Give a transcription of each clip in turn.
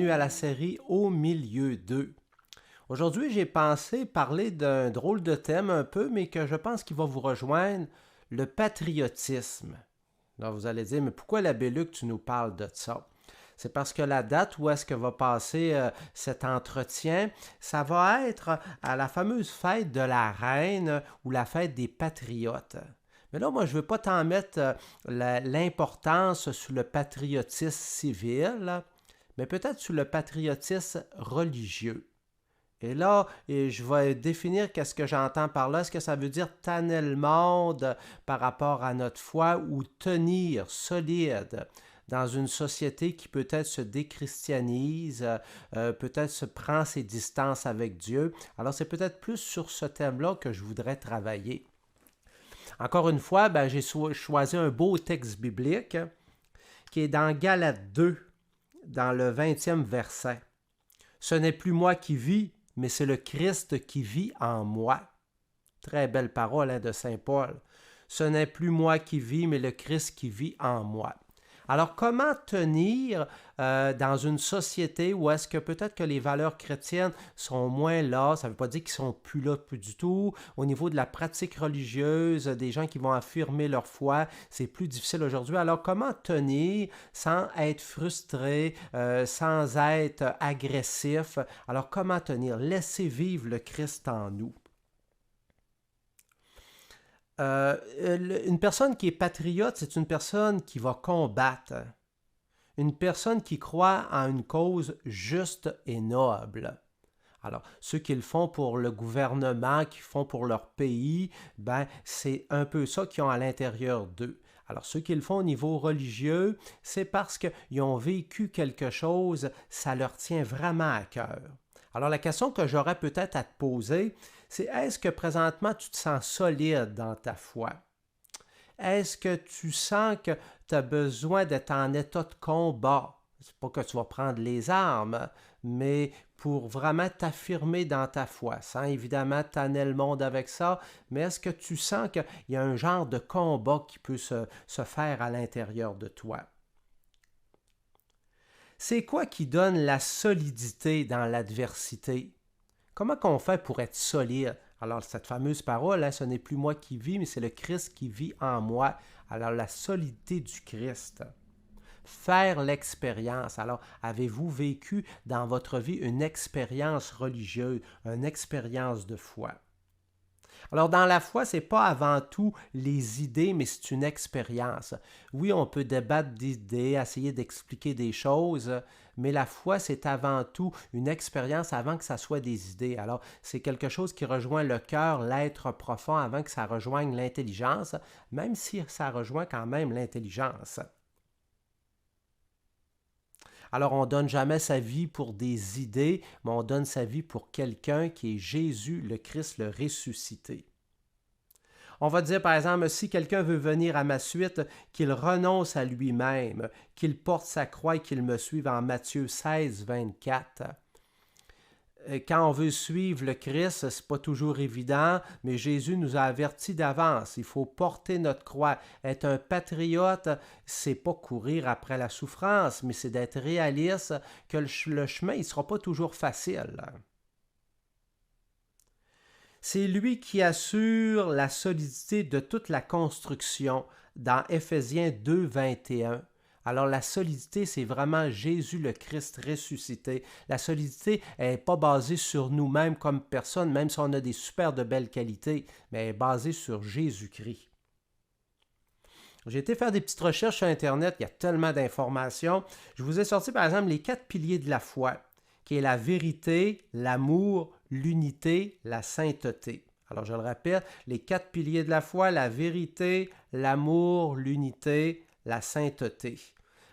bienvenue à la série Au milieu d'eux. Aujourd'hui, j'ai pensé parler d'un drôle de thème un peu, mais que je pense qu'il va vous rejoindre, le patriotisme. Là, vous allez dire, mais pourquoi l'abbé Luc, tu nous parles de ça? C'est parce que la date où est-ce que va passer cet entretien, ça va être à la fameuse fête de la reine ou la fête des patriotes. Mais là, moi, je ne veux pas t'en mettre l'importance sur le patriotisme civil, mais peut-être sur le patriotisme religieux. Et là, je vais définir qu'est-ce que j'entends par là. Est-ce que ça veut dire tanner le monde par rapport à notre foi ou tenir solide dans une société qui peut-être se déchristianise, peut-être se prend ses distances avec Dieu? Alors, c'est peut-être plus sur ce thème-là que je voudrais travailler. Encore une fois, j'ai choisi un beau texte biblique qui est dans Galates 2, dans le 20e verset. Ce n'est plus moi qui vis, mais c'est le Christ qui vit en moi. Très belle parole de Saint Paul. Ce n'est plus moi qui vis, mais le Christ qui vit en moi. Alors, comment tenir dans une société où est-ce que peut-être que les valeurs chrétiennes sont moins là, ça ne veut pas dire qu'ils sont plus là plus du tout. Au niveau de la pratique religieuse, des gens qui vont affirmer leur foi, c'est plus difficile aujourd'hui. Alors, comment tenir sans être frustré, sans être agressif? Alors, comment tenir? Laisser vivre le Christ en nous. Une personne qui est patriote, c'est une personne qui va combattre. Une personne qui croit en une cause juste et noble. Alors, ceux qui le font pour le gouvernement, qui font pour leur pays, c'est un peu ça qu'ils ont à l'intérieur d'eux. Alors, ceux qui le font au niveau religieux, c'est parce qu'ils ont vécu quelque chose, ça leur tient vraiment à cœur. Alors, la question que j'aurais peut-être à te poser, c'est est-ce que présentement tu te sens solide dans ta foi? Est-ce que tu sens que tu as besoin d'être en état de combat? C'est pas que tu vas prendre les armes, mais pour vraiment t'affirmer dans ta foi, sans évidemment tanner le monde avec ça, mais est-ce que tu sens qu'il y a un genre de combat qui peut se faire à l'intérieur de toi? C'est quoi qui donne la solidité dans l'adversité? Comment qu'on fait pour être solide? Alors, cette fameuse parole, ce n'est plus moi qui vis, mais c'est le Christ qui vit en moi. Alors, la solidité du Christ. Faire l'expérience. Alors, avez-vous vécu dans votre vie une expérience religieuse, une expérience de foi? Alors, dans la foi, ce n'est pas avant tout les idées, mais c'est une expérience. Oui, on peut débattre d'idées, essayer d'expliquer des choses, mais la foi, c'est avant tout une expérience avant que ça soit des idées. Alors, c'est quelque chose qui rejoint le cœur, l'être profond, avant que ça rejoigne l'intelligence, même si ça rejoint quand même l'intelligence. Alors, on ne donne jamais sa vie pour des idées, mais on donne sa vie pour quelqu'un qui est Jésus, le Christ, le ressuscité. On va dire, par exemple, si quelqu'un veut venir à ma suite, qu'il renonce à lui-même, qu'il porte sa croix et qu'il me suive en Matthieu 16, 24. Quand on veut suivre le Christ, ce n'est pas toujours évident, mais Jésus nous a avertis d'avance. Il faut porter notre croix. Être un patriote, c'est pas courir après la souffrance, mais c'est d'être réaliste que le chemin ne sera pas toujours facile. C'est lui qui assure la solidité de toute la construction dans Éphésiens 2, 21. Alors la solidité, c'est vraiment Jésus le Christ ressuscité. La solidité n'est pas basée sur nous-mêmes comme personne, même si on a des super de belles qualités, mais elle est basée sur Jésus-Christ. J'ai été faire des petites recherches sur Internet, il y a tellement d'informations. Je vous ai sorti par exemple les 4 piliers de la foi, qui est la vérité, l'amour, l'unité, la sainteté. Alors je le répète, les 4 piliers de la foi, la vérité, l'amour, l'unité, la sainteté.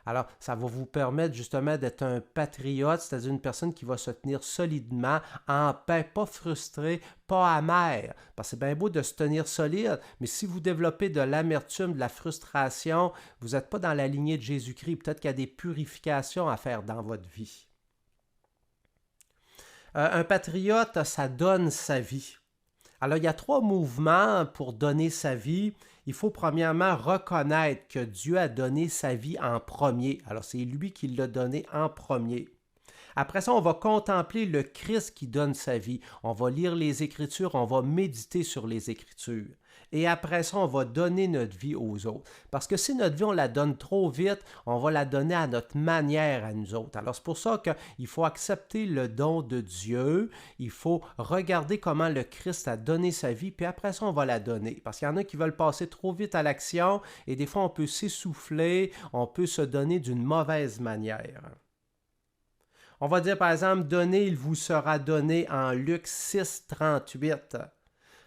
Alors, ça va vous permettre justement d'être un patriote, c'est-à-dire une personne qui va se tenir solidement, en paix, pas frustré, pas amer. Parce que c'est bien beau de se tenir solide, mais si vous développez de l'amertume, de la frustration, vous n'êtes pas dans la lignée de Jésus-Christ. Peut-être qu'il y a des purifications à faire dans votre vie. Un patriote, ça donne sa vie. Alors, il y a 3 mouvements pour donner sa vie. Il faut premièrement reconnaître que Dieu a donné sa vie en premier. Alors, c'est lui qui l'a donné en premier. Après ça, on va contempler le Christ qui donne sa vie. On va lire les Écritures, on va méditer sur les Écritures. Et après ça, on va donner notre vie aux autres. Parce que si notre vie, on la donne trop vite, on va la donner à notre manière à nous autres. Alors c'est pour ça qu'il faut accepter le don de Dieu. Il faut regarder comment le Christ a donné sa vie, puis après ça, on va la donner. Parce qu'il y en a qui veulent passer trop vite à l'action, et des fois, on peut s'essouffler, on peut se donner d'une mauvaise manière. On va dire par exemple, donner, il vous sera donné en Luc 6, 38.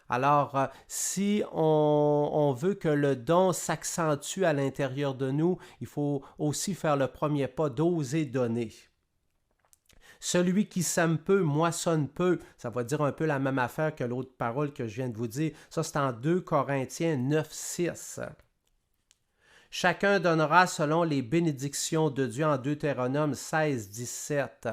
Alors, si on veut que le don s'accentue à l'intérieur de nous, il faut aussi faire le premier pas d'oser donner. Celui qui sème peu, moissonne peu. Ça va dire un peu la même affaire que l'autre parole que je viens de vous dire. Ça, c'est en 2 Corinthiens 9, 6. Chacun donnera selon les bénédictions de Dieu en Deutéronome 16, 17.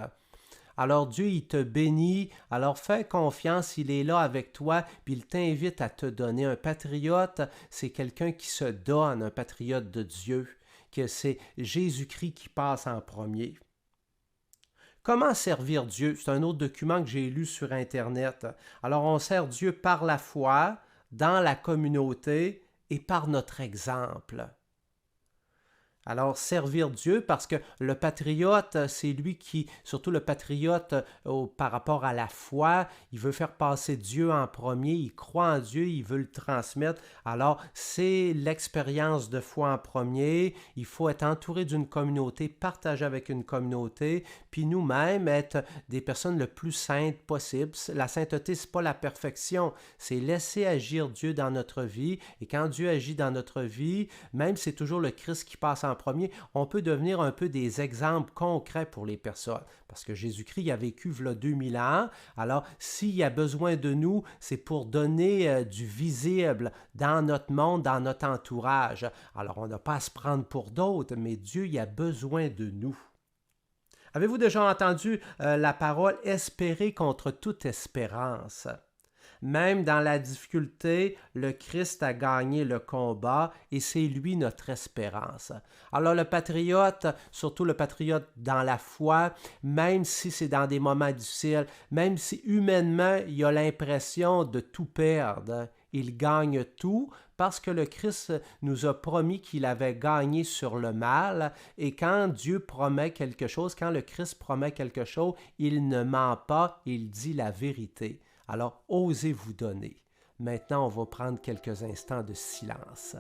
Alors Dieu, il te bénit, alors fais confiance, il est là avec toi, puis il t'invite à te donner. Un patriote, c'est quelqu'un qui se donne, un patriote de Dieu, que c'est Jésus-Christ qui passe en premier. Comment servir Dieu? C'est un autre document que j'ai lu sur Internet. Alors on sert Dieu par la foi, dans la communauté et par notre exemple. Alors, servir Dieu, parce que le patriote, c'est lui qui, surtout le patriote par rapport à la foi, il veut faire passer Dieu en premier, il croit en Dieu, il veut le transmettre. Alors, c'est l'expérience de foi en premier. Il faut être entouré d'une communauté, partager avec une communauté, puis nous-mêmes être des personnes le plus saintes possible. La sainteté, ce n'est pas la perfection, c'est laisser agir Dieu dans notre vie. Et quand Dieu agit dans notre vie, même si c'est toujours le Christ qui passe en premier, on peut devenir un peu des exemples concrets pour les personnes. Parce que Jésus-Christ a vécu v'là 2000 ans. Alors, s'il y a besoin de nous, c'est pour donner du visible dans notre monde, dans notre entourage. Alors, on n'a pas à se prendre pour d'autres, mais Dieu, il a besoin de nous. Avez-vous déjà entendu la parole « espérer contre toute espérance » ? Même dans la difficulté, le Christ a gagné le combat et c'est lui notre espérance. Alors le patriote, surtout le patriote dans la foi, même si c'est dans des moments difficiles, même si humainement il a l'impression de tout perdre, il gagne tout parce que le Christ nous a promis qu'il avait gagné sur le mal et quand Dieu promet quelque chose, quand le Christ promet quelque chose, il ne ment pas, il dit la vérité. Alors, osez vous donner. Maintenant, on va prendre quelques instants de silence.